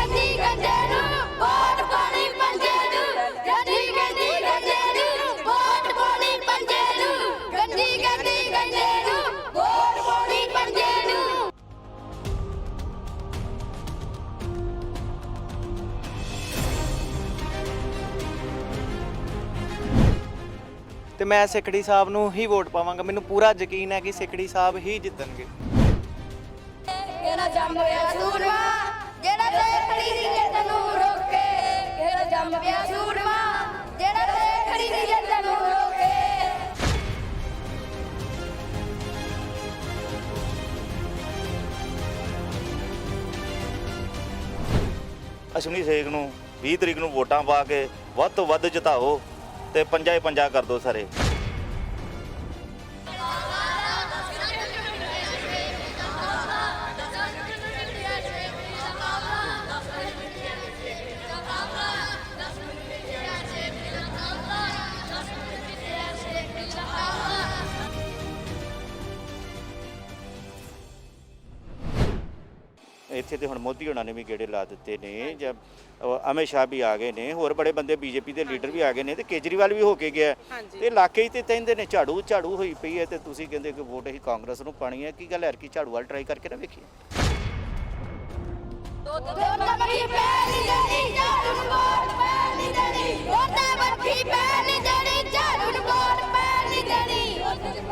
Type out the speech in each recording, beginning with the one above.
ਗੰਦੀ ਗੰਦੇ ਨੂੰ ਵੋਟ ਪਾਣੀ ਪੰਜੇ ਨੂੰ ਗੰਦੀ ਗੰਦੀ ਗੰਦੇ ਨੂੰ ਵੋਟ ਪਾਣੀ ਪੰਜੇ ਨੂੰ ਗੰਦੀ ਗੰਦੀ ਗੰਦੇ ਨੂੰ ਵੋਟ ਪਾਣੀ ਪੰਜੇ ਨੂੰ। ਤੇ ਮੈਂ ਸਿੱਖੜੀ ਸਾਹਿਬ ਨੂੰ ਹੀ ਵੋਟ ਪਾਵਾਂਗਾ। ਮੈਨੂੰ ਪੂਰਾ ਯਕੀਨ ਹੈ ਕਿ ਸਿੱਖੜੀ ਸਾਹਿਬ ਹੀ ਜਿੱਤਣਗੇ। ਕਿਹੜਾ ਜੰਮ ਪਿਆ ਸੂਰਮਾ ਜਿਹੜਾ ਸਿੱਖੜੀ ਦੀ ਜਿੱਤ ਨੂੰ ਰੋਕੇ ਕਿਹੜਾ ਜੰਮ ਪਿਆ ਸੂਰਮਾ ਜਿਹੜਾ ਸਿੱਖੜੀ ਦੀ ਜਿੱਤ ਨੂੰ ਰੋਕੇ। 19 ਤਰੀਕ ਨੂੰ 20 ਤਰੀਕ ਨੂੰ ਵੋਟਾਂ ਪਾ ਕੇ ਵੱਧ ਤੋਂ ਵੱਧ ਜਿਤਾਓ ਤੇ ਪੰਜਾਂ ਹੀ ਪੰਜਾਂ ਕਰ ਦਿਓ ਸਾਰੇ। ਇੱਥੇ ਤੇ ਹੁਣ ਮੋਦੀ ਹੋਣਾ ਨੇ ਵੀ ਗੇੜੇ ਲਾ ਦਿੱਤੇ ਨੇ, ਜਦ ਅਮਿਤ ਸ਼ਾਹ ਵੀ ਆ ਗਏ ਨੇ, ਹੋਰ ਬੜੇ ਬੰਦੇ ਬੀਜੇਪੀ ਦੇ ਲੀਡਰ ਵੀ ਆ ਗਏ ਨੇ ਤੇ ਕੇਜਰੀਵਾਲ ਵੀ ਹੋ ਕੇ ਗਿਆ ਤੇ ਇਲਾਕੇ ਹੀ ਤੇ ਕਹਿੰਦੇ ਨੇ ਝਾੜੂ ਝਾੜੂ ਹੋਈ ਪਈ ਹੈ ਤੇ ਤੁਸੀਂ ਕਹਿੰਦੇ ਕਿ ਵੋਟ ਅਸੀਂ ਕਾਂਗਰਸ ਨੂੰ ਪਾਣੀ ਹੈ। ਕੀ ਗੱਲ ਹੈ ਕਿ ਝਾੜੂ ਵਾਲ ਟਰਾਈ ਕਰਕੇ ਨਾ ਵੇਖੀਏ। ਬੱਖੀ ਪੈ ਨਹੀਂ ਦੇਣੀ ਝਾੜੂ ਨੂੰ ਵੋਟ ਪੈ ਨਹੀਂ ਦੇਣੀ ਉਹਦਾ ਬੱਖੀ ਪੈ ਨਹੀਂ ਦੇਣੀ ਝਾੜੂ ਨੂੰ ਵੋਟ ਪੈ ਨਹੀਂ ਦੇਣੀ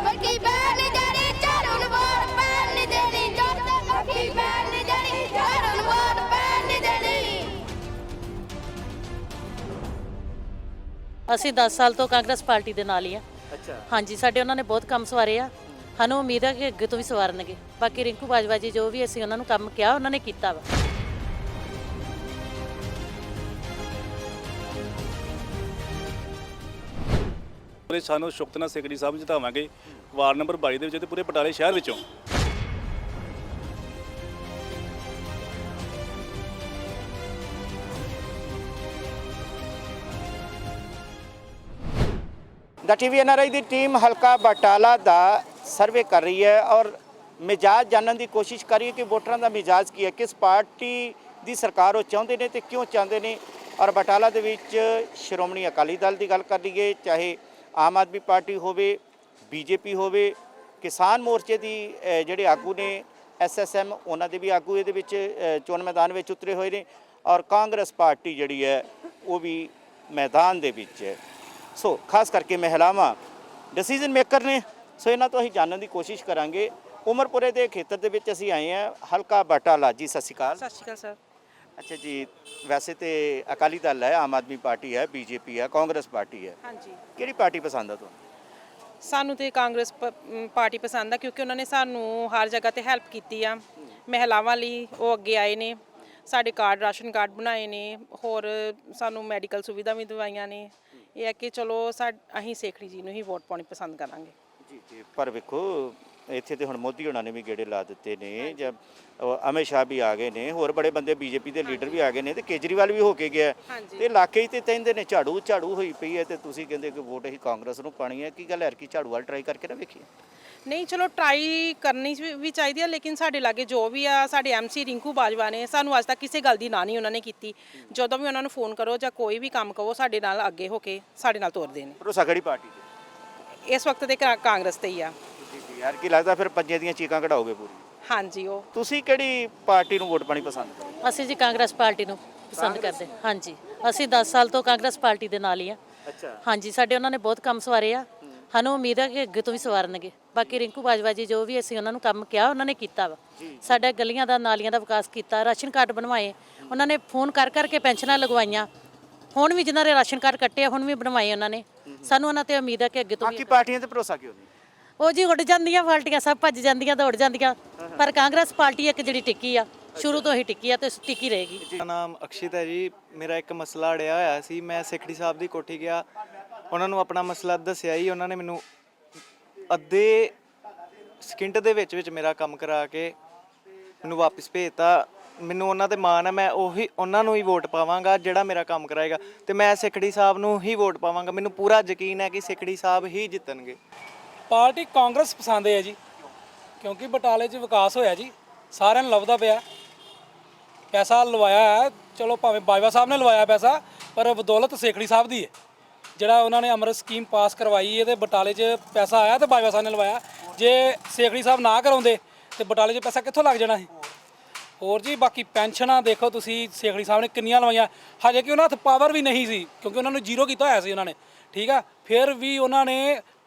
ਬੱਖੀ ਪੈ ਨਹੀਂ ਦੇਣੀ ਝਾੜੂ ਨੂੰ ਵੋਟ ਪੈ ਨਹੀਂ ਦੇਣੀ ਉਹਦਾ ਬੱਖੀ ਪੈ ਨਹੀਂ ਦੇਣੀ ਝਾੜੂ ਨੂੰ ਵੋਟ ਪੈ ਨਹੀਂ ਦੇਣੀ। ਅਸੀਂ 10 ਸਾਲ ਤੋਂ ਕਾਂਗਰਸ ਪਾਰਟੀ ਦੇ ਨਾਲ ਹੀ ਆ। ਅੱਛਾ, ਹਾਂਜੀ, ਸਾਡੇ ਉਹਨਾਂ ਨੇ ਬਹੁਤ ਕੰਮ ਸਵਾਰੇ ਆ। ਸਾਨੂੰ ਉਮੀਦ ਹੈ ਕਿ ਅੱਗੇ ਤੋਂ ਵੀ ਸਵਾਰਨਗੇ। ਬਾਕੀ ਰਿੰਕੂ ਬਾਜਵਾ ਜੀ ਜੋ ਵੀ ਅਸੀਂ ਉਹਨਾਂ ਨੂੰ ਕੰਮ ਕਿਹਾ ਉਹਨਾਂ ਨੇ ਕੀਤਾ ਵਾ। ਸਾਨੂੰ ਸ਼ੁਕਤ ਨਾਲ ਸਿੱਖੜੀ ਸਾਹਿਬ ਜਿਤਾਵਾਂਗੇ ਵਾਰਡ ਨੰਬਰ 22 ਦੇ ਵਿੱਚ ਤੇ ਪੂਰੇ ਬਟਾਲੇ ਸ਼ਹਿਰ ਵਿੱਚੋਂ। ਦਾ ਟੀਵੀ ਐਨਆਰਆਈ ਦੀ ਟੀਮ ਹਲਕਾ ਬਟਾਲਾ ਦਾ ਸਰਵੇ ਕਰ ਰਹੀ ਹੈ ਔਰ ਮਿਜਾਜ ਜਾਣਨ ਦੀ ਕੋਸ਼ਿਸ਼ ਕਰ ਰਹੀ ਹੈ ਕਿ ਵੋਟਰਾਂ ਦਾ ਮਿਜਾਜ ਕੀ ਹੈ, ਕਿਸ ਪਾਰਟੀ ਦੀ ਸਰਕਾਰ ਉਹ ਚਾਹੁੰਦੇ ਨੇ ਤੇ ਕਿਉਂ ਚਾਹੁੰਦੇ ਨੇ। ਔਰ ਬਟਾਲਾ ਦੇ ਵਿੱਚ ਸ਼੍ਰੋਮਣੀ ਅਕਾਲੀ ਦਲ ਦੀ ਗੱਲ ਕਰ ਲਈਏ, ਚਾਹੇ ਆਮ ਆਦਮੀ ਪਾਰਟੀ ਹੋਵੇ, ਬੀਜੇਪੀ ਹੋਵੇ, ਕਿਸਾਨ ਮੋਰਚੇ ਦੀ ਜਿਹੜੇ ਆਗੂ ਨੇ ਐਸਐਸਐਮ ਉਹਨਾਂ ਦੇ ਵੀ ਆਗੂ ਇਹਦੇ ਵਿੱਚ ਚੋਣ ਮੈਦਾਨ ਵਿੱਚ ਉਤਰੇ ਹੋਏ ਨੇ ਔਰ ਕਾਂਗਰਸ ਪਾਰਟੀ ਜਿਹੜੀ ਹੈ ਉਹ ਵੀ ਮੈਦਾਨ ਦੇ ਵਿੱਚ ਹੈ। ਸੋ ਖਾਸ ਕਰਕੇ ਮਹਿਲਾਵਾਂ ਡਿਸੀਜਨ ਮੇਕਰ ਨੇ। ਸੋ ਇਹਨਾਂ ਤੋਂ ਅਸੀਂ ਜਾਣਨ ਦੀ ਕੋਸ਼ਿਸ਼ ਕਰਾਂਗੇ। ਉਮਰਪੁਰੇ ਦੇ ਖੇਤਰ ਦੇ ਵਿੱਚ ਅਸੀਂ ਆਏ ਹਾਂ, ਹਲਕਾ ਬਟਾਲਾ। ਜੀ ਸਤਿ ਸ਼੍ਰੀ ਅਕਾਲ। ਸਤਿ ਸ਼੍ਰੀ ਅਕਾਲ ਸਰ। ਅੱਛਾ ਜੀ, ਵੈਸੇ ਤੇ ਅਕਾਲੀ ਦਲ ਹੈ, ਆਮ ਆਦਮੀ ਪਾਰਟੀ ਹੈ, ਬੀਜੇਪੀ ਹੈ, ਕਾਂਗਰਸ ਪਾਰਟੀ ਹੈ, ਹਾਂਜੀ, ਕਿਹੜੀ ਪਾਰਟੀ ਪਸੰਦ ਆ ਤੁਹਾਨੂੰ? ਸਾਨੂੰ ਤੇ ਕਾਂਗਰਸ ਪਾਰਟੀ ਪਸੰਦ ਆ ਕਿਉਂਕਿ ਉਹਨਾਂ ਨੇ ਸਾਨੂੰ ਹਰ ਜਗ੍ਹਾ ਤੇ ਹੈਲਪ ਕੀਤੀ ਆ। ਮਹਿਲਾਵਾਂ ਲਈ ਉਹ ਅੱਗੇ ਆਏ ਨੇ, ਸਾਡੇ ਕਾਰਡ ਰਾਸ਼ਨ ਕਾਰਡ ਬਣਾਏ ਨੇ, ਹੋਰ ਸਾਨੂੰ ਮੈਡੀਕਲ ਸੁਵਿਧਾ ਵੀ ਦਵਾਈਆਂ ਨੇ। ਇਹ ਹੈ ਕਿ ਚਲੋ ਅਸੀਂ ਸੇਖੜੀ ਜੀ ਨੂੰ ਹੀ ਵੋਟ ਪਾਉਣੀ ਪਸੰਦ ਕਰਾਂਗੇ। ਜੀ ਜੀ, ਪਰ ਵੇਖੋ ਇੱਥੇ ਤੇ ਹੁਣ ਮੋਦੀ ਹੋਣਾ ਨੇ ਵੀ ਗੇੜੇ ਲਾ ਦਿੱਤੇ ਨੇ, ਜਦ ਅਮਿਤ ਸ਼ਾਹ ਵੀ ਆ ਗਏ ਨੇ, ਹੋਰ ਬੜੇ ਬੰਦੇ ਬੀਜੇਪੀ ਦੇ ਲੀਡਰ ਵੀ ਆ ਗਏ ਨੇ ਤੇ ਕੇਜਰੀਵਾਲ ਵੀ ਹੋ ਕੇ ਗਿਆ ਤੇ ਇਲਾਕੇ ਹੀ ਤੇ ਕਹਿੰਦੇ ਨੇ ਝਾੜੂ ਝਾੜੂ ਹੋਈ ਪਈ ਹੈ ਤੇ ਤੁਸੀਂ ਕਹਿੰਦੇ ਕਿ ਵੋਟ ਅਸੀਂ ਕਾਂਗਰਸ ਨੂੰ ਪਾਣੀ ਹੈ। ਕੀ ਗੱਲ ਹੈ ਕਿ ਝਾੜੂ ਵਾਲ ਟਰਾਈ ਕਰਕੇ ਨਾ ਵੇਖੀਏ। ਨਹੀਂ, ਚਲੋ ਟਰਾਈ ਕਰਨੀ ਵੀ ਚਾਹੀਦੀ ਆ, ਲੇਕਿਨ ਸਾਡੇ ਲਾਗੇ ਜੋ ਵੀ ਆ ਸਾਡੇ ਐਮਸੀ ਰਿੰਕੂ ਬਾਜਵਾ ਨੇ ਸਾਨੂੰ ਅੱਜ ਤੱਕ ਕਿਸੇ ਗੱਲ ਦੀ ਨਾ ਨਹੀਂ ਉਹਨਾਂ ਨੇ ਕੀਤੀ। ਜਦੋਂ ਵੀ ਉਹਨਾਂ ਨੂੰ ਫੋਨ ਕਰੋ ਜਾਂ ਕੋਈ ਵੀ ਕੰਮ ਕਹੋ ਸਾਡੇ ਨਾਲ ਅੱਗੇ ਹੋ ਕੇ ਸਾਡੇ ਨਾਲ ਤੋਰਦੇ ਨੇ। ਭਰੋਸਾ ਕਿਹੜੀ ਪਾਰਟੀ ਤੇ? ਇਸ ਵਕਤ ਤੇ ਕਾਂਗਰਸ ਤੇ ਹੀ ਆ। ਜੀ ਜੀ, ਯਾਰ ਕੀ ਲੱਗਦਾ ਫਿਰ ਪੰਜੇ ਦੀਆਂ ਚੀਕਾਂ ਕਢਾਓਗੇ ਪੂਰੀ? ਹਾਂਜੀ। ਉਹ ਤੁਸੀਂ ਕਿਹੜੀ ਪਾਰਟੀ ਨੂੰ ਵੋਟ ਪਾਣੀ ਪਸੰਦ ਕਰਦੇ? ਅਸੀਂ ਜੀ ਕਾਂਗਰਸ ਪਾਰਟੀ ਨੂੰ ਪਸੰਦ ਕਰਦੇ। ਹਾਂਜੀ, ਅਸੀਂ 10 ਸਾਲ ਤੋਂ ਕਾਂਗਰਸ ਪਾਰਟੀ ਦੇ ਨਾਲ ਹੀ ਆ। ਅੱਛਾ, ਹਾਂਜੀ, ਸਾਡੇ ਉਹਨਾਂ ਨੇ ਬਹੁਤ ਕੰਮ ਸਵਾਰੇ ਆ। ਸਾਨੂੰ ਉਮੀਦ ਹੈ ਕਿ ਅੱਗੇ ਤੋਂ ਵੀ ਸਵਾਰਨਗੇ। ਬਾਕੀ ਰਿੰਕੂ ਬਾਜਵਾ ਜੀ ਜੋ ਵੀ ਅਸੀਂ ਉਹਨਾਂ ਨੂੰ ਕੰਮ ਕਿਹਾ ਉਹਨਾਂ ਨੇ ਕੀਤਾ ਵਾ। ਸਾਡੇ ਗਲੀਆਂ ਦਾ ਨਾਲੀਆਂ ਦਾ ਵਿਕਾਸ ਕੀਤਾ, ਰਾਸ਼ਨ ਕਾਰਡ ਬਣਵਾਏ, ਉਹਨਾਂ ਨੇ ਫੋਨ ਕਰ ਕਰਕੇ ਪੈਨਸ਼ਨਾਂ ਲਗਵਾਈਆਂ। ਹੁਣ ਵੀ ਜਿਨ੍ਹਾਂ ਦੇ ਰਾਸ਼ਨ ਕਾਰਡ ਕੱਟੇ ਹੁਣ ਵੀ ਬਣਵਾਏ ਉਹਨਾਂ ਨੇ। ਸਾਨੂੰ ਉਹਨਾਂ ਤੇ ਉਮੀਦ ਹੈ ਕਿ ਅੱਗੇ ਤੋਂ ਵੀ। ਬਾਕੀ ਪਾਰਟੀਆਂ ਤੇ ਭਰੋਸਾ ਕਿਉਂ ਨਹੀਂ? ਉਹ ਜੀ ਉੱਡ ਜਾਂਦੀਆਂ ਪਾਰਟੀਆਂ, ਸਭ ਭੱਜ ਜਾਂਦੀਆਂ ਦੌੜ ਜਾਂਦੀਆਂ, ਪਰ ਕਾਂਗਰਸ ਪਾਰਟੀ ਇੱਕ ਜਿਹੜੀ ਟਿੱਕੀ ਆ, ਸ਼ੁਰੂ ਤੋਂ ਹੀ ਟਿੱਕੀ ਆ ਤੇ ਟਿੱਕੀ ਰਹੇਗੀ। ਮੇਰਾ ਨਾਮ ਅਕਸ਼ਿਤ ਹੈ ਜੀ। ਮੇਰਾ ਇੱਕ ਮਸਲਾ ਅੜਿਆ ਹੋਇਆ ਸੀ। ਮੈਂ ਸਿੱਖੜੀ ਸਾਹਿਬ ਦੀ ਕੋਠੀ ਗਿਆ, ਉਹਨਾਂ ਨੂੰ ਆਪਣਾ ਮਸਲਾ ਦੱਸਿਆ ਹੀ। ਉਹਨਾਂ ਨੇ ਮੈਨੂੰ ਅੱਧੇ ਸਕਿੰਟ ਦੇ ਵਿੱਚ ਮੇਰਾ ਕੰਮ ਕਰਾ ਕੇ ਮੈਨੂੰ ਵਾਪਸ ਭੇਜਤਾ। ਮੈਨੂੰ ਉਹਨਾਂ ਤੇ ਮਾਣ ਹੈ, ਮੈਂ ਉਹੀ ਉਹਨਾਂ ਨੂੰ ਹੀ ਵੋਟ ਪਾਵਾਂਗਾ ਜਿਹੜਾ ਮੇਰਾ ਕੰਮ ਕਰਾਏਗਾ ਤੇ ਮੈਂ ਸਿੱਖੜੀ ਸਾਹਿਬ ਨੂੰ ਹੀ ਵੋਟ ਪਾਵਾਂਗਾ। ਮੈਨੂੰ ਪੂਰਾ ਯਕੀਨ ਹੈ ਕਿ ਸਿੱਖੜੀ ਸਾਹਿਬ ਹੀ ਜਿੱਤਣਗੇ। ਪਾਰਟੀ ਕਾਂਗਰਸ ਪਸੰਦ ਹੈ ਜੀ, ਕਿਉਂਕਿ ਬਟਾਲੇ 'ਚ ਵਿਕਾਸ ਹੋਇਆ ਜੀ, ਸਾਰਿਆਂ ਨੂੰ ਲੱਭਦਾ ਪਿਆ। ਪੈਸਾ ਲਵਾਇਆ ਹੈ ਚਲੋ ਭਾਵੇਂ ਬਾਜਵਾ ਸਾਹਿਬ ਨੇ ਲਵਾਇਆ ਪੈਸਾ, ਪਰ ਬਦੌਲਤ ਸੇਖੜੀ ਸਾਹਿਬ ਦੀ ਹੈ। ਜਿਹੜਾ ਉਹਨਾਂ ਨੇ ਅੰਮ੍ਰਿਤ ਸਕੀਮ ਪਾਸ ਕਰਵਾਈ ਹੈ ਤੇ ਬਟਾਲੇ 'ਚ ਪੈਸਾ ਆਇਆ ਤੇ ਬਾਜਵਾ ਸਾਹਿਬ ਨੇ ਲਵਾਇਆ। ਜੇ ਸੇਖੜੀ ਸਾਹਿਬ ਨਾ ਕਰਾਉਂਦੇ ਤੇ ਬਟਾਲੇ 'ਚ ਪੈਸਾ ਕਿੱਥੋਂ ਲੱਗ ਜਾਣਾ ਸੀ। ਹੋਰ ਜੀ ਬਾਕੀ ਪੈਨਸ਼ਨਾਂ ਦੇਖੋ ਤੁਸੀਂ, ਸੇਖੜੀ ਸਾਹਿਬ ਨੇ ਕਿੰਨੀਆਂ ਲਵਾਈਆਂ, ਹਜੇ ਕਿ ਉਹਨਾਂ ਹੱਥ ਪਾਵਰ ਵੀ ਨਹੀਂ ਸੀ ਕਿਉਂਕਿ ਉਹਨਾਂ ਨੂੰ ਜ਼ੀਰੋ ਕੀਤਾ ਹੋਇਆ ਸੀ ਉਹਨਾਂ ਨੇ, ਠੀਕ ਆ। ਫਿਰ ਵੀ ਉਹਨਾਂ ਨੇ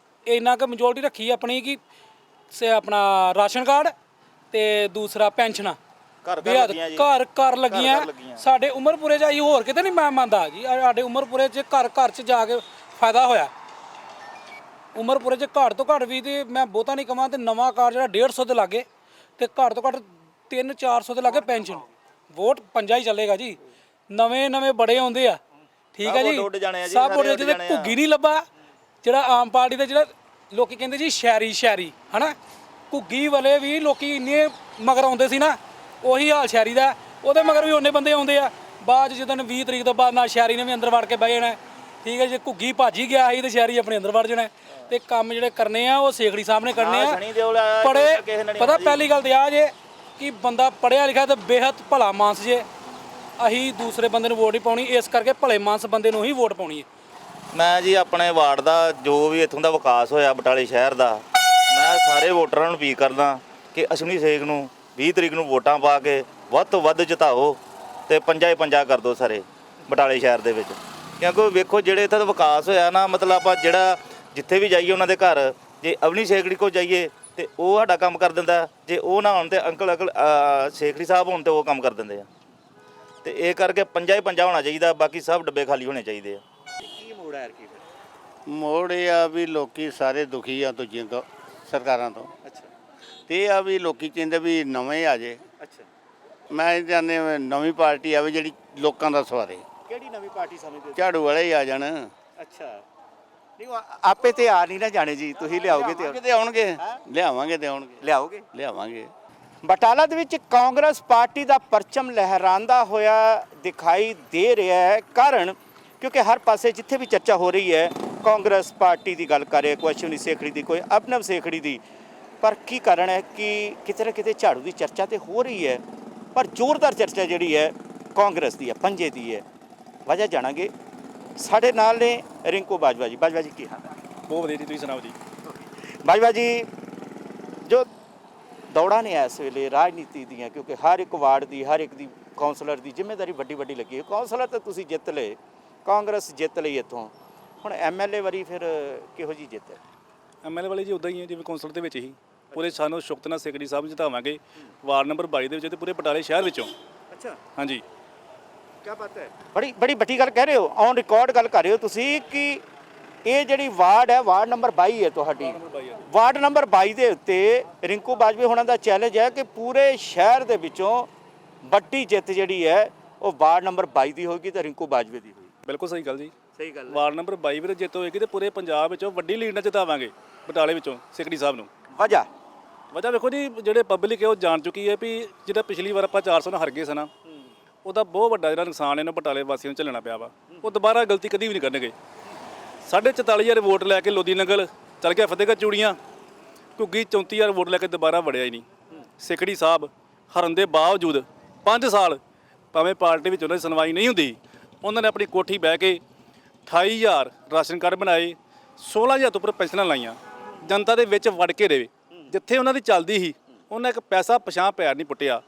ਇੰਨਾ ਕੁ ਮੈਜੋਰਟੀ ਰੱਖੀ ਆਪਣੀ ਕਿ ਆਪਣਾ ਰਾਸ਼ਨ ਕਾਰਡ ਤੇ ਦੂਸਰਾ ਪੈਨਸ਼ਨਾਂ ਘਰ ਘਰ ਲੱਗੀਆਂ। ਸਾਡੇ ਉਮਰਪੁਰੇ 'ਚ ਆਈ ਹੋਰ ਕਿਤੇ ਨਹੀਂ ਮੈਂ ਮੰਨਦਾ ਜੀ, ਸਾਡੇ ਉਮਰਪੁਰੇ 'ਚ ਘਰ ਘਰ 'ਚ ਜਾ ਕੇ ਫਾਇਦਾ ਹੋਇਆ। ਉਮਰਪੁਰੇ 'ਚ ਘੱਟ ਤੋਂ ਘੱਟ ਵੀ ਤੇ ਮੈਂ ਬਹੁਤਾ ਨਹੀਂ ਕਹਾਂ ਤੇ ਨਵਾਂ ਕਾਰਡ ਜਿਹੜਾ 150 ਦੇ ਲਾਗੇ ਤੇ ਘੱਟ ਤੋਂ ਘੱਟ 300-400 ਦੇ ਲਾਗੇ ਪੈਨਸ਼ਨ। ਵੋਟ ਪੰਜਾ ਹੀ ਚੱਲੇਗਾ ਜੀ, ਨਵੇਂ ਬੜੇ ਆਉਂਦੇ ਆ, ਠੀਕ ਹੈ ਜੀ। ਸਭ ਉੱਡ ਜਿਹਦੇ ਘੁੱਗੀ ਨਹੀਂ ਲੱਭਾ, ਜਿਹੜਾ ਆਮ ਪਾਰਟੀ ਦੇ ਜਿਹੜਾ ਲੋਕੀ ਕਹਿੰਦੇ ਜੀ ਸ਼ਹਿਰੀ ਹਨਾ, ਘੁੱਗੀ ਵਾਲੇ ਵੀ ਲੋਕੀ ਇੰਨੇ ਮਗਰ ਆਉਂਦੇ ਸੀ ਨਾ, ਉਹੀ ਹਾਲ ਸ਼ਹਿਰੀ ਦਾ। ਉਹਦੇ ਮਗਰ ਵੀ ਉਹਨੇ ਬੰਦੇ ਆਉਂਦੇ ਆ। ਬਾਅਦ ਜਦੋਂ 20 ਤਰੀਕ ਤੋਂ ਬਾਅਦ ਨਾ ਸ਼ਹਿਰੀ ਨੇ ਵੀ ਅੰਦਰ ਵੜ ਕੇ ਬਹਿ ਜਾਣਾ, ਠੀਕ ਹੈ। ਜੇ ਘੁੱਗੀ ਭੱਜ ਹੀ ਗਿਆ ਸੀ ਤੇ ਸ਼ਹਿਰੀ ਆਪਣੇ ਅੰਦਰ ਵੜ ਜਾਣਾ। ਤੇ ਕੰਮ ਜਿਹੜੇ ਕਰਨੇ ਆ ਉਹ ਸੇਖੜੀ ਸਾਹਿਬ ਨੇ ਕਰਨੇ ਆ। ਪੜੇ ਪਤਾ ਪਹਿਲੀ ਗੱਲ ਤੇ ਆ ਜੇ ਕਿ ਬੰਦਾ ਪੜਿਆ ਲਿਖਿਆ ਤੇ ਬੇਹੱਦ ਭਲਾ ਮਾਨਸ ਜੇ, ਅਸੀਂ ਦੂਸਰੇ ਬੰਦੇ ਨੂੰ ਵੋਟ ਨਹੀਂ ਪਾਉਣੀ, ਇਸ ਕਰਕੇ ਭਲੇ ਮਾਨਸ ਬੰਦੇ ਨੂੰ ਹੀ ਵੋਟ ਪਾਉਣੀ ਹੈ। ਮੈਂ ਜੀ ਆਪਣੇ ਵਾਰਡ ਦਾ ਜੋ ਵੀ ਇੱਥੋਂ ਦਾ ਵਿਕਾਸ ਹੋਇਆ ਬਟਾਲੇ ਸ਼ਹਿਰ ਦਾ, ਮੈਂ ਸਾਰੇ ਵੋਟਰਾਂ ਨੂੰ ਅਪੀਲ ਕਰਦਾ ਕਿ ਅਸ਼ਵਨੀ ਸੇਖ ਨੂੰ 20 ਤਰੀਕ ਨੂੰ ਵੋਟਾਂ ਪਾ ਕੇ ਵੱਧ ਤੋਂ ਵੱਧ ਜਿਤਾਓ ਤੇ ਪੰਜਾ ਹੀ ਪੰਜਾ ਕਰ ਦਿਓ ਸਾਰੇ ਬਟਾਲੇ ਸ਼ਹਿਰ ਦੇ ਵਿੱਚ। ਕਿਉਂਕਿ ਵੇਖੋ ਜਿਹੜੇ ਇੱਥੇ ਦਾ ਵਿਕਾਸ ਹੋਇਆ ਨਾ, ਮਤਲਬ ਆਪਾਂ ਜਿਹੜਾ ਜਿੱਥੇ ਵੀ ਜਾਈਏ ਉਹਨਾਂ ਦੇ ਘਰ, ਜੇ ਅਵਨੀ ਸੇਖੜੀ ਕੋਲ ਜਾਈਏ ਤੇ ਉਹ ਸਾਡਾ ਕੰਮ ਕਰ ਦਿੰਦਾ, ਜੇ ਉਹ ਨਾ ਹੋਣ ਤੇ ਅੰਕਲ ਸੇਖੜੀ ਸਾਹਿਬ ਹੋਣ ਤੇ ਉਹ ਕੰਮ ਕਰ ਦਿੰਦੇ ਆ। ਤੇ ਇਹ ਕਰਕੇ ਪੰਜਾ ਹੀ ਪੰਜਾ ਹੋਣਾ ਚਾਹੀਦਾ, ਬਾਕੀ ਸਭ ਡੱਬੇ ਖਾਲੀ ਹੋਣੇ ਚਾਹੀਦੇ ਆ। ਕੀ ਮੋੜ ਆ ਕੀ ਫਿਰ? ਮੋੜ ਇਹ ਆ ਵੀ ਲੋਕੀ ਸਾਰੇ ਦੁਖੀ ਆ ਦੂਜੀਆਂ ਤੋਂ ਸਰਕਾਰਾਂ ਤੋਂ। ਅੱਛਾ ਤੇ ਇਹ ਆ ਵੀ ਲੋਕੀ ਕਹਿੰਦੇ ਵੀ ਨਵੇਂ ਆ ਜੇ। ਅੱਛਾ, ਮੈਂ ਚਾਹੁੰਦੇ ਨਵੀਂ ਪਾਰਟੀ ਆਵੇ ਜਿਹੜੀ ਲੋਕਾਂ ਦਾ ਸਵਾਰੇ। ਕਿਹੜੀ ਨਵੀਂ ਪਾਰਟੀ ਸਮਝਦੇ? ਝਾੜੂ ਵਾਲੇ ਹੀ ਆ ਜਾਣ। ਅੱਛਾ, ਨਹੀਂ ਉਹ ਆਪੇ ਤੇ ਆ ਨਹੀਂ ਨਾ ਜਾਣੇ ਜੀ, ਤੁਸੀਂ ਲਿਆਓਗੇ ਤੇ ਕਿਤੇ ਆਉਣਗੇ, ਲਿਆਵਾਂਗੇ ਤੇ ਆਉਣਗੇ, ਲਿਆਵਾਂਗੇ। ਬਟਾਲਾ ਦੇ ਵਿੱਚ ਕਾਂਗਰਸ ਪਾਰਟੀ ਦਾ ਪਰਚਮ ਲਹਿਰਾਂਦਾ ਹੋਇਆ ਦਿਖਾਈ ਦੇ ਰਿਹਾ ਹੈ। ਕਾਰਨ ਕਿਉਂਕਿ ਹਰ ਪਾਸੇ ਜਿੱਥੇ ਵੀ ਚਰਚਾ ਹੋ ਰਹੀ ਹੈ ਕਾਂਗਰਸ ਪਾਰਟੀ ਦੀ ਗੱਲ ਕਰ ਰਿਹਾ, ਕੋਈ ਅਸ਼ਵਨੀ ਸੇਖੜੀ ਦੀ, ਕੋਈ ਅਭਿਨਵ ਸੇਖੜੀ ਦੀ। ਪਰ ਕੀ ਕਾਰਨ ਹੈ ਕਿ ਕਿਤੇ ਨਾ ਕਿਤੇ ਝਾੜੂ ਦੀ ਚਰਚਾ ਤੇ ਹੋ ਰਹੀ ਹੈ, ਪਰ ਜ਼ੋਰਦਾਰ ਚਰਚਾ ਜਿਹੜੀ ਹੈ ਕਾਂਗਰਸ ਦੀ ਹੈ, ਪੰਜੇ ਦੀ ਹੈ। ਵਜ੍ਹਾ ਜਾਣਾਂਗੇ। ਸਾਡੇ ਨਾਲ ਨੇ ਰਿੰਕੂ ਬਾਜਵਾ ਜੀ। ਬਾਜਵਾ ਜੀ ਕੀ ਹਾਲ ਹੈ? ਬਹੁਤ ਵਧੀਆ ਜੀ, ਤੁਸੀਂ ਸੁਣਾਓ ਜੀ। ਬਾਜਵਾ ਜੀ, ਜੋ ਦੌੜਾਂ ਨੇ ਇਸ ਵੇਲੇ ਰਾਜਨੀਤੀ ਦੀਆਂ, ਕਿਉਂਕਿ ਹਰ ਇੱਕ ਵਾਰਡ ਦੀ, ਹਰ ਇੱਕ ਦੀ ਕੌਂਸਲਰ ਦੀ ਜ਼ਿੰਮੇਵਾਰੀ ਵੱਡੀ ਲੱਗੀ ਹੈ। ਕੌਂਸਲਰ ਤਾਂ ਤੁਸੀਂ ਜਿੱਤ ਲਏ, ਕਾਂਗਰਸ ਜਿੱਤ ਲਈ ਇੱਥੋਂ, ਹੁਣ ਐਮਐਲਏ ਵਾਰੀ ਫਿਰ ਕਿਹੋ ਜਿਹੀ ਜਿੱਤ ਹੈ? ਐਮਐਲਏ ਵਾਲੇ ਜੀ ਉਦਾਂ ਹੀ ਹੈ ਜਿਵੇਂ ਕੌਂਸਲ ਦੇ ਵਿੱਚ ਹੀ ਪੂਰੇ ਸਾਨੂੰ ਸ਼ੁਕਤ ਨਾਲ ਸੇਖੜੀ ਸਾਹਿਬ ਜਿਤਾਵਾਂਗੇ ਵਾਰਡ ਨੰਬਰ 22 ਦੇ ਵਿੱਚ ਤੇ ਪੂਰੇ ਬਟਾਲੇ ਸ਼ਹਿਰ ਵਿੱਚੋਂ। ਅੱਛਾ, ਹਾਂਜੀ, ਕੀ ਬਾਤ ਹੈ। ਬੜੀ ਵੱਡੀ ਗੱਲ ਕਹਿ ਰਹੇ ਹੋ, ਔਨ ਰਿਕਾਰਡ ਗੱਲ ਕਰ ਰਹੇ ਹੋ ਤੁਸੀਂ ਕਿ ਇਹ ਜਿਹੜੀ ਵਾਰਡ ਹੈ, ਵਾਰਡ ਨੰਬਰ 22 ਹੈ ਤੁਹਾਡੀ। ਵਾਰਡ ਨੰਬਰ 22 ਦੇ ਉੱਤੇ ਰਿੰਕੂ ਬਾਜਵੇ ਹੋਣਾ ਦਾ ਚੈਲੰਜ ਹੈ ਕਿ ਪੂਰੇ ਸ਼ਹਿਰ ਦੇ ਵਿੱਚੋਂ ਵੱਡੀ ਜਿੱਤ ਜਿਹੜੀ ਹੈ ਉਹ ਵਾਰਡ ਨੰਬਰ 22 ਦੀ ਹੋਏਗੀ ਤੇ ਰਿੰਕੂ ਬਾਜਵੇ ਦੀ ਹੋਏਗੀ। ਬਿਲਕੁਲ ਸਹੀ ਗੱਲ ਜੀ। ਸਹੀ ਗੱਲ। ਵਾਰਡ ਨੰਬਰ 22 ਵਿੱਚ ਜਿੱਤ ਹੋਏਗੀ ਤੇ ਪੂਰੇ ਪੰਜਾਬ ਵਿੱਚੋਂ ਵੱਡੀ ਲੀਡ ਨਾਲ ਜਿਤਾਵਾਂਗੇ ਬਟਾਲੇ ਵਿੱਚੋਂ ਸੇਖੜੀ ਸਾਹਿਬ ਨੂੰ। ਵਜ੍ਹਾ ਵੇਖੋ ਜੀ, ਜਿਹੜੇ ਪਬਲਿਕ ਹੈ ਉਹ ਜਾਣ ਚੁੱਕੀ ਹੈ ਵੀ ਜਿਹੜਾ ਪਿਛਲੀ ਵਾਰ ਆਪਾਂ 400 ਨਾਲ ਹਾਰ ਗਏ ਸੀ ਨਾ, ਉਹਦਾ ਬਹੁਤ ਵੱਡਾ ਜਿਹੜਾ ਨੁਕਸਾਨ ਇਹਨੂੰ ਬਟਾਲੇ ਵਾਸੀਆਂ ਨੂੰ ਝੱਲਣਾ ਪਿਆ ਵਾ। ਉਹ ਦੁਬਾਰਾ ਗਲਤੀ ਕਦੀ ਵੀ ਨਹੀਂ ਕਰਨਗੇ। 44,500 ਵੋਟ ਲੈ ਕੇ ਲੋਦੀ ਨੰਗਲ ਚੱਲ ਗਿਆ ਫਤਿਹਗੜ੍ਹ ਚੂੜੀਆਂ, ਘੁੱਗੀ 34,000 ਵੋਟ ਲੈ ਕੇ ਦੁਬਾਰਾ ਵੜਿਆ ਹੀ ਨਹੀਂ। ਸੇਖੜੀ ਸਾਹਿਬ ਹਰਨ ਦੇ ਬਾਵਜੂਦ 5 ਸਾਲ ਭਾਵੇਂ ਪਾਰਟੀ ਵਿੱਚ ਉਹਨਾਂ ਦੀ ਸੁਣਵਾਈ ਨਹੀਂ ਹੁੰਦੀ, ਉਹਨਾਂ ਨੇ ਆਪਣੀ ਕੋਠੀ ਬਹਿ ਕੇ 28,000 ਰਾਸ਼ਨ ਕਾਰਡ ਬਣਾਏ, 16,000 ਤੋਂ ਉੱਪਰ ਪੈਨਸ਼ਨਾਂ ਲਾਈਆਂ, ਜਨਤਾ ਦੇ ਵਿੱਚ ਵੜ ਕੇ ਰਹੇ। ਜਿੱਥੇ ਉਹਨਾਂ ਦੀ ਚੱਲਦੀ ਸੀ ਉਹਨਾਂ ਇੱਕ ਪੈਸਾ ਪਛਾਂ ਪੈਰ ਨਹੀਂ ਪੁੱਟਿਆ।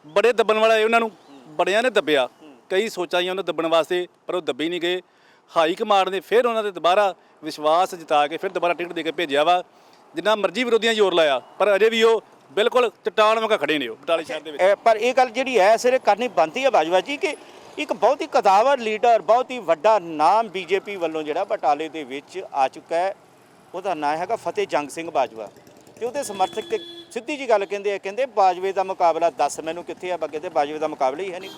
ਬੜੇ ਦੱਬਣ ਵਾਲਾ ਉਹਨਾਂ ਨੂੰ ਬੜਿਆਂ ਨੇ ਦੱਬਿਆ, ਕਈ ਸੋਚਾਂ ਉਹਨਾਂ ਦੱਬਣ ਵਾਸਤੇ, ਪਰ ਉਹ ਦੱਬੇ ਨਹੀਂ ਗਏ। ਹਾਈ ਕਮਾਂਡ ਨੇ ਫਿਰ ਉਹਨਾਂ ਦੇ ਦੁਬਾਰਾ ਵਿਸ਼ਵਾਸ ਜਿਤਾ ਕੇ ਫਿਰ ਦੁਬਾਰਾ ਟਿਕਟ ਦੇ ਕੇ ਭੇਜਿਆ ਵਾ। ਜਿੰਨਾ ਮਰਜ਼ੀ ਵਿਰੋਧੀਆਂ ਜ਼ੋਰ ਲਾਇਆ, ਪਰ ਅਜੇ ਵੀ ਉਹ ਬਿਲਕੁਲ ਚਟਾਨ ਵਾਂਗ ਖੜੇ ਨੇ ਉਹ ਬਟਾਲੇ ਸ਼ਹਿਰ ਦੇ ਵਿੱਚ। ਪਰ ਇਹ ਗੱਲ ਜਿਹੜੀ ਹੈ ਸਿਰੇ ਕਰਨੀ ਬਣਦੀ ਹੈ ਬਾਜਵਾ ਜੀ ਕਿ ਇੱਕ ਬਹੁਤ ਹੀ ਕਦਾਵਰ ਲੀਡਰ, ਬਹੁਤ ਹੀ ਵੱਡਾ ਨਾਮ ਬੀਜੇਪੀ ਵੱਲੋਂ ਜਿਹੜਾ ਬਟਾਲੇ ਦੇ ਵਿੱਚ ਆ ਚੁੱਕਾ ਹੈ, ਉਹਦਾ ਨਾਂ ਹੈਗਾ ਫਤਿਹ ਜੰਗ ਸਿੰਘ ਬਾਜਵਾ। ਤੇ ਉਹਦੇ ਸਮਰਥਕ ਤੇ ਸਿੱਧੀ ਜੀ ਗੱਲ ਕਹਿੰਦੇ ਆ, ਕਹਿੰਦੇ ਬਾਜਵੇ ਦਾ ਮੁਕਾਬਲਾ ਦੱਸ ਮੈਨੂੰ ਕਿੱਥੇ ਆ, ਬੱਗੇ ਤੇ ਬਾਜਵੇ ਦਾ ਮੁਕਾਬਲਾ ਹੀ ਹੈ ਨਹੀਂ।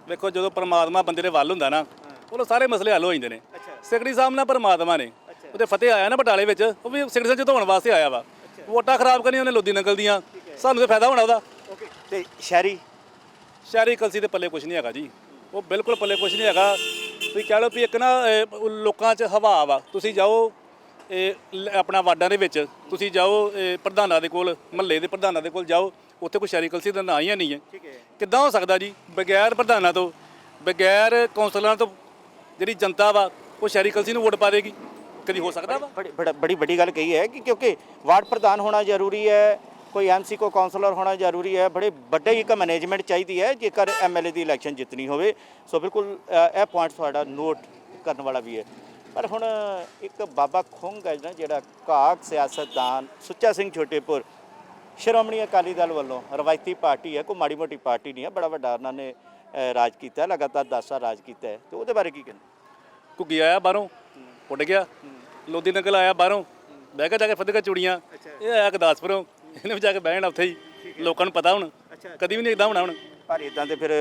ਵੇਖੋ, ਜਦੋਂ ਪਰਮਾਤਮਾ ਬੰਦੇ ਦੇ ਵੱਲ ਹੁੰਦਾ ਨਾ, ਉਹਨੂੰ ਸਾਰੇ ਮਸਲੇ ਹੱਲ ਹੋ ਜਾਂਦੇ ਨੇ। ਸੇਖੜੀ ਸਾਹਿਬ ਨਾਲ ਪਰਮਾਤਮਾ ਨੇ ਉਹਦੇ ਫਤਿਹ ਆਇਆ ਨਾ ਬਟਾਲੇ ਵਿੱਚ, ਉਹ ਵੀ ਸੇਖੜੀ ਸਾਹਿਬ ਜਿਤਾਉਣ ਵਾਸਤੇ ਆਇਆ ਵਾ। ਵੋਟਾਂ ਖਰਾਬ ਕਰਨੀਆਂ ਉਹਨੇ ਲੋਦੀ ਨੰਗਲ ਦੀਆਂ, ਸਾਨੂੰ ਤਾਂ ਫਾਇਦਾ ਹੋਣਾ ਉਹਦਾ। ਤੇ ਸ਼ਹਿਰੀ ਕਲਸੀ ਦੇ ਪੱਲੇ ਕੁਝ ਨਹੀਂ ਹੈਗਾ ਜੀ, ਉਹ ਬਿਲਕੁਲ ਪੱਲੇ ਕੁਝ ਨਹੀਂ ਹੈਗਾ। ਤੁਸੀਂ ਕਹਿ ਲਓ ਵੀ ਇੱਕ ਨਾ ਲੋਕਾਂ 'ਚ ਹਵਾ ਵਾ। ਤੁਸੀਂ ਜਾਓ ਆਪਣਾ ਵਾਰਡਾਂ ਦੇ ਵਿੱਚ, ਤੁਸੀਂ ਜਾਓ ਪ੍ਰਧਾਨਾਂ ਦੇ ਕੋਲ, ਮਹੱਲੇ ਦੇ ਪ੍ਰਧਾਨਾਂ ਦੇ ਕੋਲ ਜਾਓ, ਉੱਥੇ ਕੋਈ ਸ਼ਹਿਰੀ ਕਲਸੀ ਦਾ ਨਾਂ ਹੀ ਨਹੀਂ ਹੈ। ਕਿੱਦਾਂ ਹੋ ਸਕਦਾ ਜੀ ਬਗੈਰ ਪ੍ਰਧਾਨਾਂ ਤੋਂ ਬਗੈਰ ਕੌਂਸਲਰਾਂ ਤੋਂ ਜਿਹੜੀ ਜਨਤਾ ਵਾ ਉਹ ਸ਼ਹਿਰੀ ਕਲਸੀ ਨੂੰ ਵੋਟ ਪਾ ਦੇਗੀ? ਕਦੀ ਹੋ ਸਕਦਾ ਵਾ? बड़ी बड़ी गल कही है कि क्योंकि वार्ड प्रधान होना जरूरी है, कोई एमसी को काउंसलर होना जरूरी है, बड़े बड़े एक मैनेजमेंट चाहिए है जेकर एमएलए की इलैक्शन जितनी होवे। सो बिल्कुल यह पॉइंट थोड़ा नोट करने वाला भी है। पर हुण एक बाबा खुंग है ना जिहड़ा घाक सियासतदान सुच्चा सिंह छोटेपुर श्रोमणी अकाली दल वालों रवायती पार्टी है, कोई माड़ी मोटी पार्टी नहीं है, बड़ा वड्डा उन्होंने राज किया, लगातार 10 साल राज किया है। तो वो बारे की कहना? ਘੁੱਗੀ ਆਇਆ ਬਾਹਰੋਂ ਉੱਡ ਗਿਆ, ਲੋਧੀ ਨਕਲ ਆਇਆ ਬਾਹਰੋਂ ਬਹਿ ਕੇ ਜਾ ਕੇ ਫਤਿਹਗੜ੍ਹ ਚੂੜੀਆਂ, ਇਹ ਆਇਆ ਗੁਰਦਾਸਪੁਰੋਂ, ਇਹਨੇ ਵੀ ਜਾ ਕੇ ਬਹਿਣ ਉੱਥੇ ਹੀ, ਲੋਕਾਂ ਨੂੰ ਪਤਾ ਹੁਣ ਕਦੀ ਵੀ ਨਹੀਂ ਇਦਾਂ ਹੋਣਾ ਹੁਣ। ਪਰ ਇਦਾਂ ਤੇ ਫਿਰ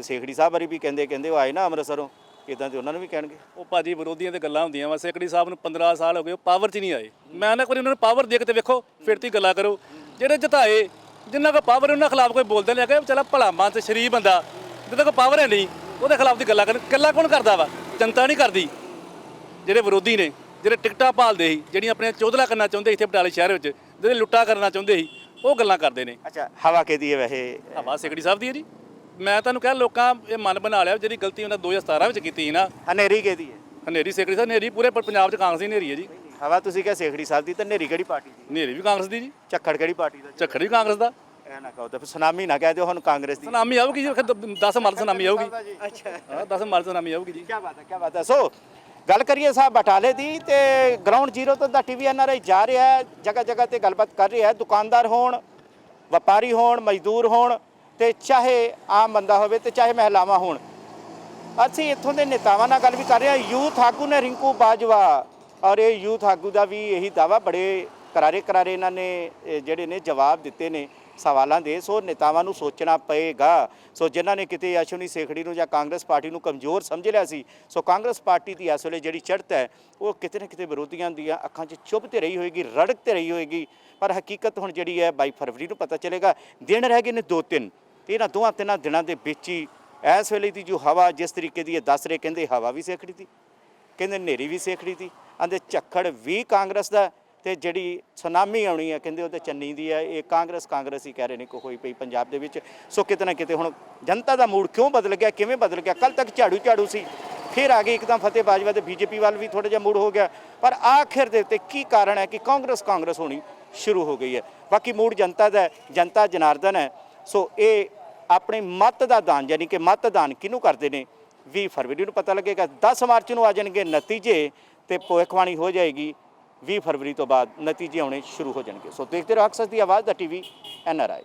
ਸੇਖੜੀ ਸਾਹਿਬ ਬਾਰੇ ਵੀ ਕਹਿੰਦੇ ਉਹ ਆਏ ਨਾ ਅੰਮ੍ਰਿਤਸਰੋਂ, ਇਦਾਂ ਤੇ ਉਹਨਾਂ ਨੂੰ ਵੀ ਕਹਿਣਗੇ। ਉਹ ਭਾਜੀ ਵਿਰੋਧੀਆਂ ਤੇ ਗੱਲਾਂ ਹੁੰਦੀਆਂ ਵਾ। ਸੇਖੜੀ ਸਾਹਿਬ ਨੂੰ 15 ਸਾਲ ਹੋ ਗਏ, ਉਹ ਪਾਵਰ 'ਚ ਨਹੀਂ ਆਏ। ਮੈਂ ਨਾ ਕੋਈ ਉਹਨਾਂ ਨੂੰ ਪਾਵਰ ਦੇ ਕੇ ਤੇ ਵੇਖੋ, ਫਿਰ ਤੁਸੀਂ ਗੱਲਾਂ ਕਰੋ। ਜਿਹੜੇ ਜਿਤਾਏ ਜਿੰਨਾ ਕੋ ਪਾਵਰ ਉਹਨਾਂ ਖਿਲਾਫ ਕੋਈ ਬੋਲਦੇ ਨਹੀਂ ਹੈਗੇ, ਚਲਾ ਭਲਾ ਮਾਨਸ ਸ਼ਰੀਫ ਬੰਦਾ ਜਿਹਦੇ ਕੋਲ ਪਾਵਰ ਹੈ ਨਹੀਂ ਉਹਦੇ ਖਿਲਾਫ ਦੀ ਗੱਲਾਂ ਕਰਨ। ਗੱਲਾਂ ਕੌਣ ਕਰਦਾ ਵਾ? ਜਨਤਾ ਨਹੀਂ ਕਰਦੀ। ਜਿਹੜੇ ਵਿਰੋਧੀ ਨੇ, ਜਿਹੜੇ ਟਿਕਟਾਂ ਭਾਲਦੇ ਸੀ, ਜਿਹੜੀਆਂ ਆਪਣੇ ਚੌਧਲਾ ਕਰਨਾ ਚਾਹੁੰਦੇ ਇੱਥੇ ਬਟਾਲੇ ਸ਼ਹਿਰ ਵਿੱਚ, ਜਿਹੜੇ ਲੁੱਟਾ ਕਰਨਾ ਚਾਹੁੰਦੇ ਸੀ, ਉਹ ਗੱਲਾਂ ਕਰਦੇ ਨੇ। ਅੱਛਾ, ਹਵਾ ਕਿਹਦੀ ਹੈ ਵੈਸੇ? ਹਵਾ ਸੇਖੜੀ ਸਾਹਿਬ ਦੀ ਹੈ ਜੀ। ਮੈਂ ਤੁਹਾਨੂੰ ਕਿਹਾ ਲੋਕਾਂ ਇਹ ਮਨ ਬਣਾ ਲਿਆ, ਜਿਹੜੀ ਗਲਤੀ ਉਹਨਾਂ 2017 ਵਿੱਚ ਕੀਤੀ ਸੀ ਨਾ। ਹਨੇਰੀ ਕਿਹਦੀ ਹੈ? ਹਨੇਰੀ ਸੇਖੜੀ ਸਾਹਿਬ, ਹਨੇਰੀ ਪੂਰੇ ਪੰਜਾਬ 'ਚ ਕਾਂਗਰਸ ਦੀ ਹਨੇਰੀ ਹੈ ਜੀ। ਹਵਾ ਤੁਸੀਂ ਕਿਹਾ ਸੇਖੜੀ ਸਾਹਿਬ ਦੀ, ਤਾਂ ਹਨੇਰੀ ਕਿਹੜੀ ਪਾਰਟੀ ਦੀ? ਹਨੇਰੀ ਵੀ ਕਾਂਗਰਸ ਦੀ ਜੀ। ਝੱਖੜ ਕਿਹੜੀ ਪਾਰਟੀ ਦਾ? ਝੱਖੜ ਵੀ ਕਾਂਗਰਸ ਦਾ। ਐ ਨਾ ਕਹੋ ਤੇ ਫਿਰ ਸੁਨਾਮੀ ਨਾ ਕਹਿ ਦਿਓ ਹੁਣ ਕਾਂਗਰਸ ਦੀ। ਸੁਨਾਮੀ ਆਊਗੀ ਜੀ, 10 ਮਰਦ ਸੁਨਾਮੀ ਆਊਗੀ। ਅੱਛਾ, ਹਾਂ 10 ਮਰਦ ਸੁਨਾਮੀ ਆਊਗੀ ਜੀ। ਕੀ ਬਾਤ ਹੈ, ਕੀ ਬਾਤ ਹੈ। ਸੋ ਗੱਲ ਕਰੀਏ ਸਾਹਿਬ ਬਟਾਲੇ ਦੀ, ਤੇ ਗਰਾਊਂਡ ਜ਼ੀਰੋ ਤੋਂ ਦਾ ਟੀਵੀ ਐਨਆਰਆਈ ਜਾ ਰਿਹਾ ਹੈ, ਜਗ੍ਹਾ ਜਗ੍ਹਾ ਤੇ ਗੱਲਬਾਤ ਕਰ ਰਿਹਾ ਹੈ। ਦੁਕਾਨਦਾਰ ਹੋਣ, ਵਪਾਰੀ ਹੋਣ, ਮਜ਼ਦੂਰ ਹੋਣ, ਤੇ ਚਾਹੇ ਆਮ ਬੰਦਾ ਹੋਵੇ ਤੇ ਚਾਹੇ ਮਹਿਲਾਵਾਂ ਹੋਣ। ਅਸੀਂ ਇੱਥੋਂ ਦੇ ਨੇਤਾਵਾਂ ਨਾਲ ਗੱਲ ਵੀ ਕਰ ਰਹੇ ਹਾਂ। ਯੂਥ ਆਗੂ ਨੇ ਰਿੰਕੂ ਬਾਜਵਾ, ਔਰ ਇਹ ਯੂਥ ਆਗੂ ਦਾ ਵੀ ਇਹੀ ਦਾਵਾ, ਬੜੇ ਕਰਾਰੇ ਇਹਨਾਂ ਨੇ ਜਿਹੜੇ ਨੇ ਜਵਾਬ ਦਿੱਤੇ ਨੇ ਸਵਾਲਾਂ ਦੇ। ਸੋ ਨੇਤਾਵਾਂ ਨੂੰ ਸੋਚਣਾ ਪਏਗਾ। ਸੋ ਜਿਨ੍ਹਾਂ ਨੇ ਕਿਤੇ ਅਸ਼ਵਨੀ ਸੇਖੜੀ ਨੂੰ ਜਾਂ ਕਾਂਗਰਸ ਪਾਰਟੀ ਨੂੰ ਕਮਜ਼ੋਰ ਸਮਝ ਲਿਆ ਸੀ, ਸੋ ਕਾਂਗਰਸ ਪਾਰਟੀ ਦੀ ਇਸ ਵੇਲੇ ਜਿਹੜੀ ਚੜ੍ਹਤ ਹੈ ਉਹ ਕਿਤੇ ਨਾ ਕਿਤੇ ਵਿਰੋਧੀਆਂ ਦੀਆਂ ਅੱਖਾਂ 'ਚ ਚੁੱਭ ਤੇ ਰਹੀ ਹੋਏਗੀ, ਰੜਕ ਤੇ ਰਹੀ ਹੋਏਗੀ। ਪਰ ਹਕੀਕਤ ਹੁਣ ਜਿਹੜੀ ਹੈ 22 ਫਰਵਰੀ ਨੂੰ ਪਤਾ ਚੱਲੇਗਾ। ਦਿਨ ਰਹਿ ਗਏ ਨੇ 2-3, ਤੇ ਇਹਨਾਂ 2-3 ਦਿਨਾਂ ਦੇ ਵਿੱਚ ਹੀ ਇਸ ਵੇਲੇ ਦੀ ਜੋ ਹਵਾ ਜਿਸ ਤਰੀਕੇ ਦੀ ਇਹ ਦੱਸ ਰਹੇ, ਕਹਿੰਦੇ ਹਵਾ ਵੀ ਸੇਖੜੀ ਦੀ, ਕਹਿੰਦੇ ਹਨੇਰੀ ਵੀ ਸੇਖੜੀ ਦੀ, ਆਂਦੇ ਝੱਖੜ ਵੀ ਕਾਂਗਰਸ ਦਾ, ਤੇ ਜਿਹੜੀ ਸੁਨਾਮੀ ਆਉਣੀ ਹੈ ਕਹਿੰਦੇ ਉਹਦੇ ਚੰਨੀ ਦੀ ਹੈ। ਇਹ ਕਾਂਗਰਸ ਹੀ ਕਹਿ ਰਹੇ ਨੇ ਕਿ ਹੋਈ ਪਈ ਪੰਜਾਬ ਦੇ ਵਿੱਚ। ਸੋ ਕਿਤੇ ਨਾ ਕਿਤੇ ਹੁਣ ਜਨਤਾ ਦਾ ਮੂਡ ਕਿਉਂ ਬਦਲ ਗਿਆ, ਕਿਵੇਂ ਬਦਲ ਗਿਆ? ਕੱਲ ਤੱਕ ਝਾੜੂ ਸੀ, ਫਿਰ ਆ ਗਏ ਇੱਕਦਮ ਫਤਿਹ ਬਾਜਵਾ ਤੇ ਬੀਜੇਪੀ ਵੱਲ ਵੀ ਥੋੜਾ ਜਿਹਾ ਮੂਡ ਹੋ ਗਿਆ। ਪਰ ਆਖਿਰ ਦੇ ਉੱਤੇ ਕੀ ਕਾਰਨ ਹੈ ਕਿ ਕਾਂਗਰਸ ਹੋਣੀ ਸ਼ੁਰੂ ਹੋ ਗਈ ਹੈ? ਬਾਕੀ ਮੂਡ ਜਨਤਾ ਦਾ ਹੈ, ਜਨਤਾ ਜਨਾਰਦਨ ਹੈ। ਸੋ ਇਹ ਆਪਣੇ ਮਤ ਦਾ ਦਾਨ, ਯਾਨੀ ਕਿ ਮਤਦਾਨ ਕਿਹਨੂੰ ਕਰਦੇ ਨੇ 20 ਫਰਵਰੀ ਨੂੰ ਪਤਾ ਲੱਗੇਗਾ। 10 ਮਾਰਚ ਨੂੰ ਆ ਜਾਣਗੇ ਨਤੀਜੇ, ਤੇ ਭਵਿੱਖਬਾਣੀ ਹੋ ਜਾਏਗੀ 20 ਫਰਵਰੀ ਤੋਂ ਬਾਅਦ ਨਤੀਜੇ ਆਉਣੇ ਸ਼ੁਰੂ ਹੋ ਜਾਣਗੇ। ਸੋ ਦੇਖਦੇ ਰਹੋ ਅਕਸਰ ਦੀ ਆਵਾਜ਼ ਦਾ ਟੀਵੀ ਐਨਆਰਆਈ।